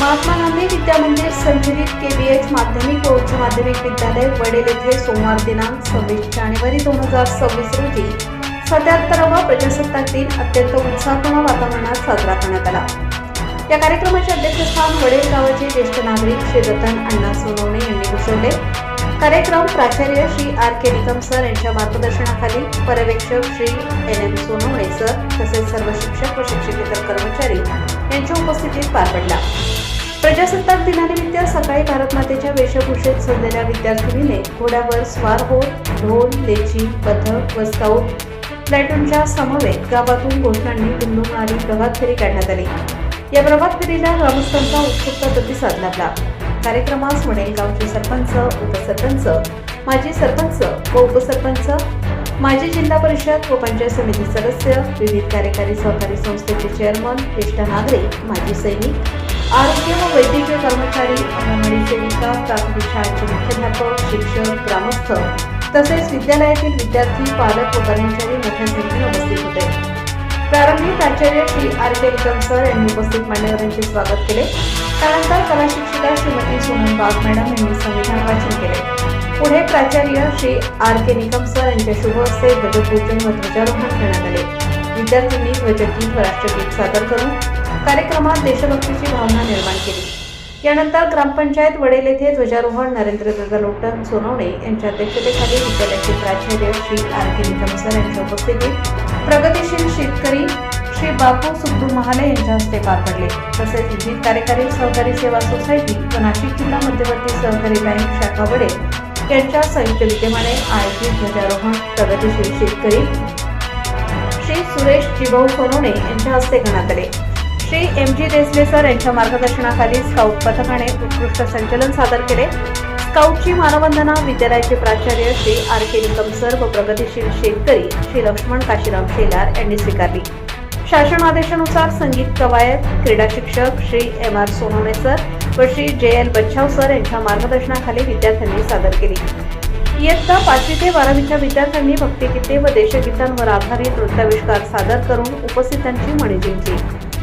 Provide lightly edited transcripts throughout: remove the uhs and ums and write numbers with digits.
महात्मा गांधी विद्या मंदिर संचलित KVH माध्यमिक व उच्च माध्यमिक विद्यालय वडेल येथे सोमवार दिनांक 26 जानेवारी 2026 रोजी 77वा प्रजासत्ताक दिन अत्यंत उत्साहपूर्ण वातावरणात साजरा करण्यात आला। या कार्यक्रमाचे अध्यक्षस्थान वडेल गावाचे ज्येष्ठ नागरिक श्री रतन अण्णा सोनवणे यांनी भूषवले। कार्यक्रम प्राचार्य श्री R.K. निकम सर यांच्या मार्गदर्शनाखाली पर्यवेक्षक श्री N.M. सोनवणे सर तसेच सर्व शिक्षक व शिक्षकेतर कर्मचारी यांच्या उपस्थितीत पार पडला। प्रजासत्ताक दिनानिमित्त सकाळी भारतमातेच्या वेशभूषेत सजलेल्या विद्यार्थिनीने घोड्यावर स्वार होत ढोल, लेझी, पथक व स्काउट प्लॅटूनच्या समवेत गावातून घोषणांनी दुमदुमणारी प्रभात फेरी काढण्यात आली। या प्रभात फेरीला ग्रामस्थांचा उत्स्फूर्त प्रतिसाद लाभला। कार्यक्रमास वडेल गावचे सरपंच, उपसरपंच, माजी सरपंच व उपसरपंच, माजी जिल्हा परिषद व पंचायत समिती सदस्य, विविध कार्यकारी सहकारी संस्थेचे चेअरमन, ज्येष्ठ नागरिक, माजी सैनिक, आरोग्य व वैद्यकीय कर्मचारी, अंगणवाडी सेविका, प्राथमिक शाळेचे मुख्याध्यापक, शिक्षक, ग्रामस्थ तसेच विद्यालयातील विद्यार्थी, पालक व कर्मचारी मोठ्या संख्येने उपस्थित होते। प्रारंभी प्राचार्य श्री R.K. निकम सर यांनी उपस्थित मान्यवरांचे स्वागत केले। त्यानंतर कला शिक्षिका श्रीमती सोनम बाग मॅडम यांनी संविधान वाचन केले। पुढे प्राचार्य श्री R.K. निकम सर यांच्या शुभ हस्ते ध्वजपूजन व ध्वजारोहण करण्यात आले। विद्यार्थ्यांनी ध्वजगीत व राष्ट्रगीत सादर करून कार्यक्रमात देशभक्तीची भावना निर्माण केली। यानंतर ग्रामपंचायत वडेल येथे ध्वजारोहण नरेंद्र लोटन सोनवणे यांच्या अध्यक्षतेखाली विद्यालयाचे प्राचार्य श्री R.K. निकम सर यांच्या उपस्थितीत प्रगतीशील शेतकरी श्री बापू सुब्बू महाले यांच्या हस्ते पार पडले। तसेच विविध कार्यकारी सहकारी सेवा सोसायटी व नाशिक जिल्हा मध्यवर्ती सहकारी बँक शाखा वडेल यांच्या संयुक्त विद्यमाने आयोजित ध्वजारोहण प्रगतीशील शेतकरी श्री सुरेश जिभाऊ सोनवणे यांच्या हस्ते करण्यात आले। श्री M.G. देसले सर यांच्या मार्गदर्शनाखाली स्काउट पथकाने उत्कृष्ट संचलन सादर केले। स्काउटची मानवंदना विद्यालयाचे प्राचार्य श्री R.K. निकम सर व प्रगतीशील शेतकरी श्री लक्ष्मण काशीराम शेलार यांनी स्वीकारली। शासन आदेशानुसार संगीत कवायत, क्रीडा शिक्षक श्री M.R. सोनवणे सर व श्री J.L. बच्छाव सर यांच्या मार्गदर्शनाखाली विद्यार्थ्यांनी सादर केली। इयत्ता 5वी ते 12वीच्या विद्यार्थ्यांनी भक्तिगीते व देशगीतांवर आधारित नृत्याविष्कार सादर करून उपस्थितांची मने जिंकली।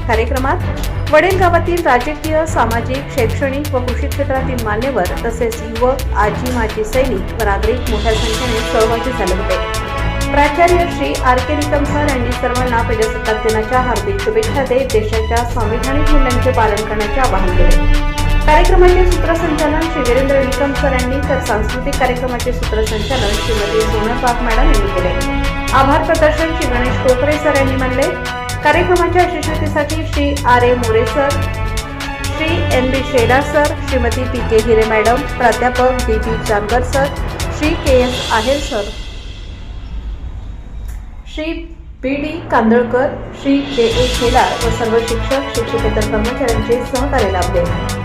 कार्यक्रमात वडेल गावातील राजकीय, सामाजिक, शैक्षणिक व कृषी क्षेत्रातील मान्यवर तसेच युवक, आजी माजी सैनिक व नागरिक मोठ्या संख्येने सहभागी झाले होते। प्राचार्य श्री R.K. निकम सर यांनी सर्वांना प्रजासत्ताक दिनाच्या हार्दिक शुभेच्छा देत देशाच्या संविधानिक मूल्यांचे पालन करण्याचे आवाहन केले। कार्यक्रमाचे सूत्रसंचालन श्री वीरेंद्र निकम सर यांनी तर सांस्कृतिक कार्यक्रमाचे सूत्रसंचालन श्रीमती सोनम बाग मॅडम यांनी केले। आभार प्रदर्शन श्री गणेश टोकरे सर यांनी मानले। कार्यक्रमाच्या यशस्वीतेसाठी Shri R.A. More sir, Shri N.B. Shelar sir, Shrimati P.K. Hire madam, प्राध्यापक D.B. Jankar sir, Shri K.S. Aher sir, Shri B.D. Kandalkar, Shri J.A. Shelar व सर्व शिक्षक शिक्षकेतर कर्मचाऱ्यांचे सहकार्य लाभले।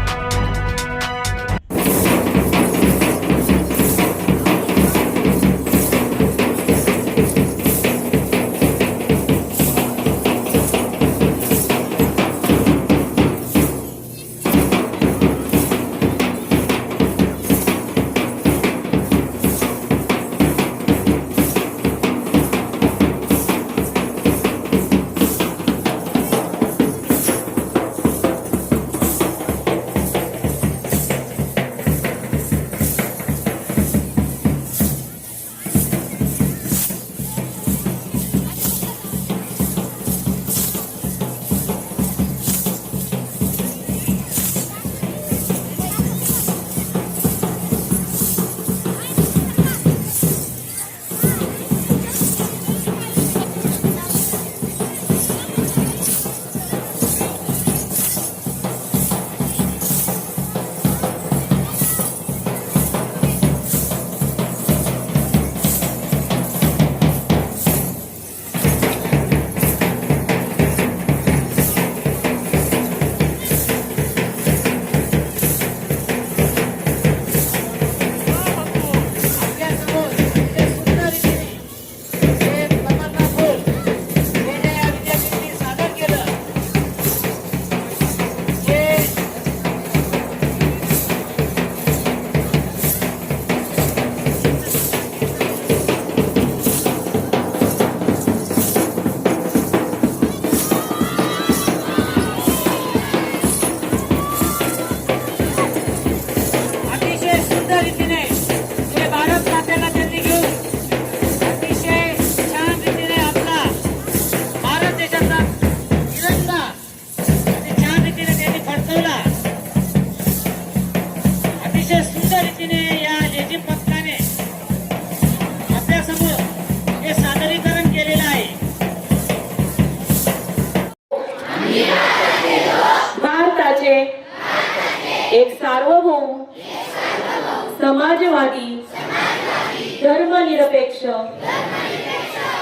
धर्मनिरपेक्ष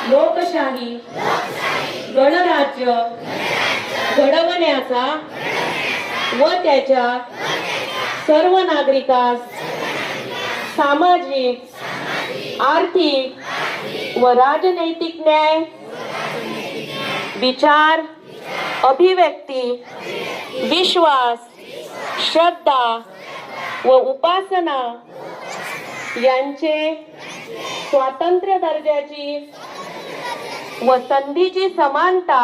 लोकशाही गणराज्य घडवण्याचा व त्याच्या सर्व नागरिकास सामाजिक, आर्थिक व राजनैतिक न्याय, विचार, अभिव्यक्ती, विश्वास, श्रद्धा व उपासना यांचे स्वातंत्र्य दर्जाची व संधीची समानता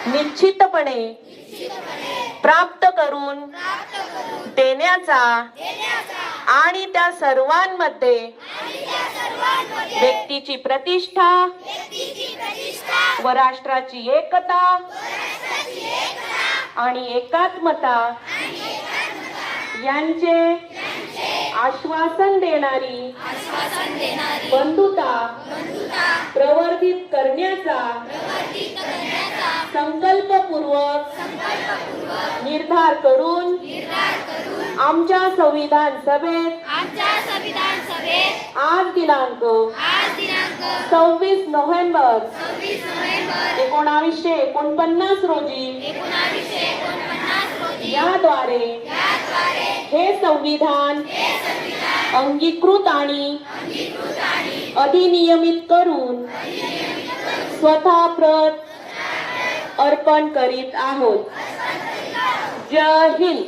निश्चितपणे प्राप्त करून देण्याचा आणि त्या सर्वांमध्ये व्यक्तीची प्रतिष्ठा व राष्ट्राची एकता आणि एकात्मता यांचे आश्वासन देणारी बंधुता प्रवर्धित करण्याचा संकल्पपूर्वक निर्धार करून आमच्या संविधान सभेत आज दिनांक 26 नोव्हेंबर 1949 रोजी याद्वारे हे संविधान अंगीकृत आणि अधिनियमित करून स्वतः प्रत अर्पण करीत आहोत. जय हिंद.